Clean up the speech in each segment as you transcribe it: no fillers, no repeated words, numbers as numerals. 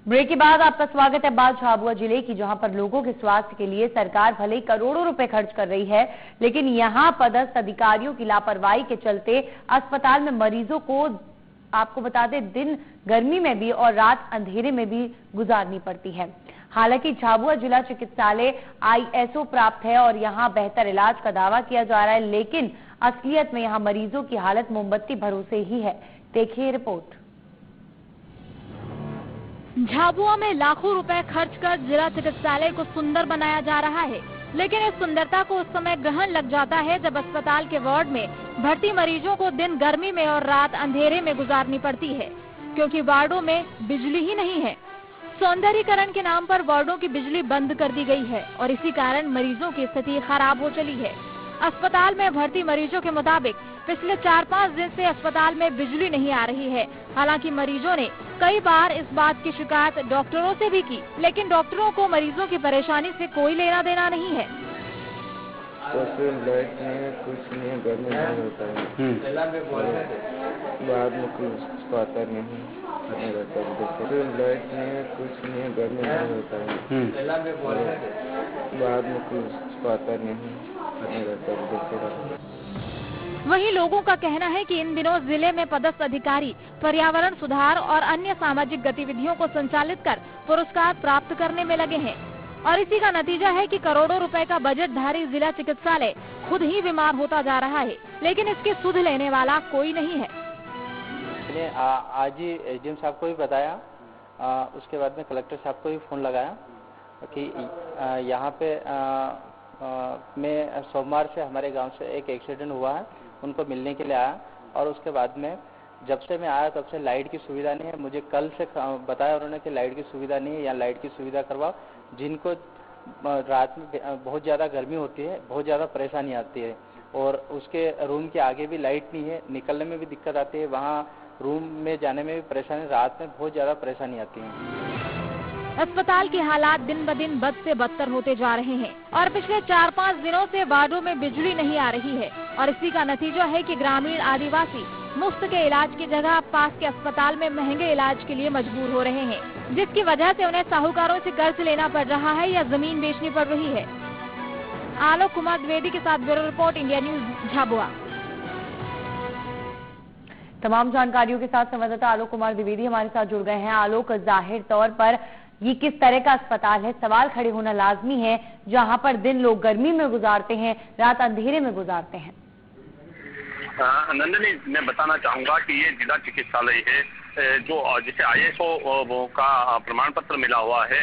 Break के बाद आपका स्वागत है बात झाबुआ जिले की, जहां पर लोगों के स्वास्थ्य के लिए सरकार भले ही करोड़ों रुपए खर्च कर रही है, लेकिन यहां पदस्थ अधिकारियों की लापरवाही के चलते अस्पताल में मरीजों को, आपको बता दें, दिन गर्मी में भी और रात अंधेरे में भी गुजारनी पड़ती है। हालांकि झाबुआ जिला चिकित्सालय ISO प्राप्त है और यहां बेहतर इलाज का दावा किया जा रहा है, लेकिन असलियत में यहां मरीजों की हालत मोमबत्ती भरोसे ही है। देखिए रिपोर्ट। झाबुआ में लाखों रुपए खर्च कर जिला चिकित्सालय को सुंदर बनाया जा रहा है, लेकिन इस सुंदरता को उस समय ग्रहण लग जाता है जब अस्पताल के वार्ड में भर्ती मरीजों को दिन गर्मी में और रात अंधेरे में गुजारनी पड़ती है, क्योंकि वार्डों में बिजली ही नहीं है। सौंदर्यीकरण के नाम पर वार्डों की बिजली बंद कर दी गई है और इसी कारण मरीजों की स्थिति खराब हो चली है। अस्पताल में भर्ती मरीजों के मुताबिक पिछले 4-5 दिन से अस्पताल में बिजली नहीं आ रही है। हालांकि मरीजों ने कई बार इस बात की शिकायत डॉक्टरों से भी की, लेकिन डॉक्टरों को मरीजों की परेशानी से कोई लेना देना नहीं है। लाइट नहीं, कुछ नहीं, गर्मी नहीं होता है, बाद में कुछ पता नहीं रहता है, लाइट नहीं, कुछ नहीं, गर्मी नहीं होता है, बाद में कुछ पता नहीं रहता है। वहीं लोगों का कहना है कि इन दिनों जिले में पदस्थ अधिकारी पर्यावरण सुधार और अन्य सामाजिक गतिविधियों को संचालित कर पुरस्कार प्राप्त करने में लगे हैं और इसी का नतीजा है कि करोड़ों रुपए का बजटधारी जिला चिकित्सालय खुद ही बीमार होता जा रहा है, लेकिन इसकी सुध लेने वाला कोई नहीं है। मैंने आज ही SDM साहब को भी बताया, उसके बाद में कलेक्टर साहब को भी फोन लगाया कि यहाँ पे मैं सोमवार से हमारे गांव से एक एक्सीडेंट हुआ है, उनको मिलने के लिए आया और उसके बाद में जब से मैं आया तब से लाइट की सुविधा नहीं है। मुझे कल से बताया उन्होंने कि लाइट की सुविधा नहीं है, या लाइट की सुविधा करवाओ। जिनको रात में बहुत ज़्यादा गर्मी होती है, बहुत ज़्यादा परेशानी आती है और उसके रूम के आगे भी लाइट नहीं है, निकलने में भी दिक्कत आती है, वहाँ रूम में जाने में भी परेशानी, रात में बहुत ज़्यादा परेशानी आती है। अस्पताल के हालात दिन ब दिन बद से बदतर होते जा रहे हैं और पिछले 4-5 दिनों से वार्डों में बिजली नहीं आ रही है और इसी का नतीजा है कि ग्रामीण आदिवासी मुफ्त के इलाज की जगह पास के अस्पताल में महंगे इलाज के लिए मजबूर हो रहे हैं, जिसकी वजह से उन्हें साहूकारों से कर्ज लेना पड़ रहा है या जमीन बेचनी पड़ रही है। आलोक कुमार द्विवेदी के साथ bureau report, India news, Jhabua. तमाम जानकारियों के साथ संवाददाता आलोक कुमार द्विवेदी हमारे साथ जुड़ गए हैं। आलोक, जाहिर तौर पर ये किस तरह का अस्पताल है, सवाल खड़े होना लाजमी है, जहां पर दिन लोग गर्मी में गुजारते हैं, रात अंधेरे में गुजारते हैं। नंदनी, मैं बताना चाहूंगा कि ये जिला चिकित्सालय है जो जिसे ISO का प्रमाण पत्र मिला हुआ है।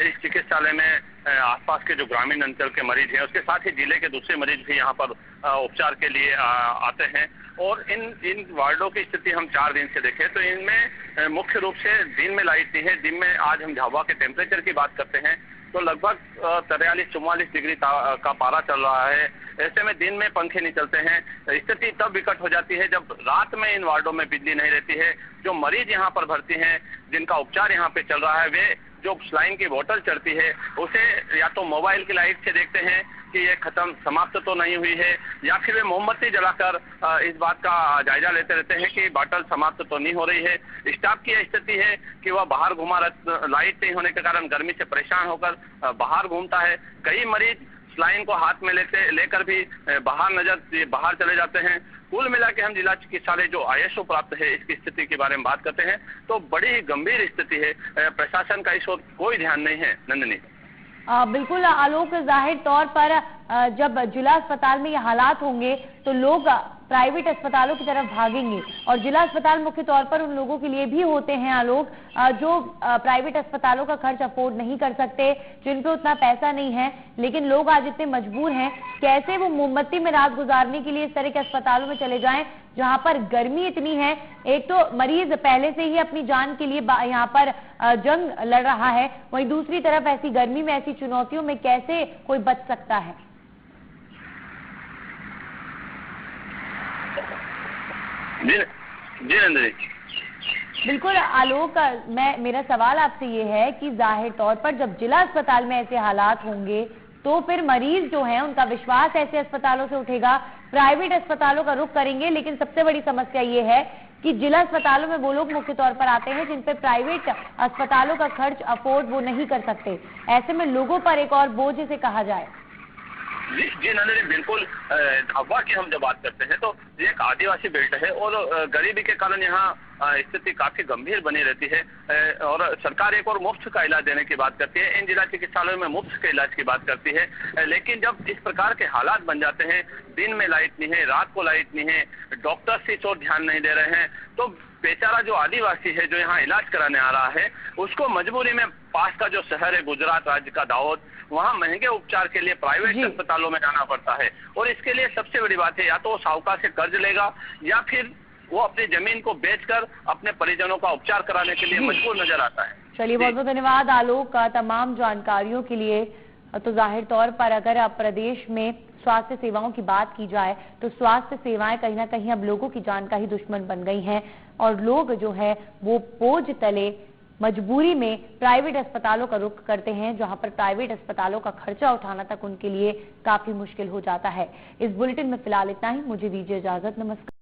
इस चिकित्सालय में आसपास के जो ग्रामीण अंचल के मरीज हैं, उसके साथ ही जिले के दूसरे मरीज भी यहाँ पर उपचार के लिए आते हैं और इन वार्डों की स्थिति हम 4 दिन से देखें तो इनमें मुख्य रूप से दिन में लाइट नहीं है। दिन में आज हम झाबुआ के टेम्परेचर की बात करते हैं तो लगभग 43-44 डिग्री का पारा चल रहा है। ऐसे में दिन में पंखे नहीं चलते हैं। स्थिति तब विकट हो जाती है जब रात में इन वार्डों में बिजली नहीं रहती है। जो मरीज यहाँ पर भर्ती हैं, जिनका उपचार यहाँ पे चल रहा है, वे जो सलाइन की बोतल चढ़ती है उसे या तो मोबाइल की लाइट से देखते हैं कि ये खत्म समाप्त तो नहीं हुई है, या फिर वे मोमबत्ती जलाकर इस बात का जायजा लेते रहते हैं कि बोतल समाप्त तो नहीं हो रही है। स्टाफ की यह स्थिति है कि वह बाहर घुमा, लाइट नहीं होने के कारण गर्मी से परेशान होकर बाहर घूमता है। कई मरीज सलाइन को हाथ में लेकर भी बाहर चले जाते हैं। कुल मिला के हम जिला चिकित्सालय जो ISO प्राप्त है, इसकी स्थिति के बारे में बात करते हैं तो बड़ी ही गंभीर स्थिति है। प्रशासन का इस ओर कोई ध्यान नहीं है। नंदनी, बिल्कुल आलोक, जाहिर तौर पर जब जिला अस्पताल में ये हालात होंगे तो लोग प्राइवेट अस्पतालों की तरफ भागेंगे और जिला अस्पताल मुख्य तौर पर उन लोगों के लिए भी होते हैं आलोक, जो प्राइवेट अस्पतालों का खर्च अफोर्ड नहीं कर सकते, जिन पे उतना पैसा नहीं है, लेकिन लोग आज इतने मजबूर हैं, कैसे वो मोमबत्ती में रात गुजारने के लिए इस तरह के अस्पतालों में चले जाएं जहां पर गर्मी इतनी है। एक तो मरीज पहले से ही अपनी जान के लिए यहाँ पर जंग लड़ रहा है, वहीं दूसरी तरफ ऐसी गर्मी में, ऐसी चुनौतियों में कैसे कोई बच सकता है? जी नंदनी, बिल्कुल आलोक, मेरा सवाल आपसे ये है कि जाहिर तौर पर जब जिला अस्पताल में ऐसे हालात होंगे तो फिर मरीज जो हैं उनका विश्वास ऐसे अस्पतालों से उठेगा, प्राइवेट अस्पतालों का रुख करेंगे, लेकिन सबसे बड़ी समस्या ये है कि जिला अस्पतालों में वो लोग मुख्य तौर पर आते हैं जिन पे प्राइवेट अस्पतालों का खर्च अफोर्ड वो नहीं कर सकते। ऐसे में लोगों पर एक और बोझ इसे कहा जाए। जी नंदिनी, बिल्कुल। अफवाह की हम जब बात करते हैं तो ये एक आदिवासी बेल्ट है और गरीबी के कारण यहाँ स्थिति काफी गंभीर बनी रहती है और सरकार एक और मुफ्त का इलाज देने की बात करती है, इन जिला चिकित्सालयों में मुफ्त के इलाज की बात करती है, लेकिन जब इस प्रकार के हालात बन जाते हैं, दिन में लाइट नहीं है, रात को लाइट नहीं है, डॉक्टर्स इस ओर ध्यान नहीं दे रहे हैं, तो बेचारा जो आदिवासी है जो यहाँ इलाज कराने आ रहा है उसको मजबूरी में पास का जो शहर है गुजरात राज्य का दाहोद, वहाँ महंगे उपचार के लिए प्राइवेट अस्पतालों में जाना पड़ता है। और इसके लिए सबसे बड़ी बात है, या तो वो साहूकार से कर्ज लेगा या फिर वो अपनी जमीन को बेचकर अपने परिजनों का उपचार कराने के लिए मजबूर नजर आता है। चलिए, बहुत बहुत धन्यवाद आलोक का तमाम जानकारियों के लिए। तो जाहिर तौर पर अगर अब प्रदेश में स्वास्थ्य सेवाओं की बात की जाए तो स्वास्थ्य सेवाएं कहीं ना कहीं अब लोगों की जान का ही दुश्मन बन गई हैं और लोग जो है वो बोझ तले मजबूरी में प्राइवेट अस्पतालों का रुख करते हैं, जहां पर प्राइवेट अस्पतालों का खर्चा उठाना तक उनके लिए काफी मुश्किल हो जाता है। इस बुलेटिन में फिलहाल इतना ही। मुझे दीजिए इजाजत। नमस्कार।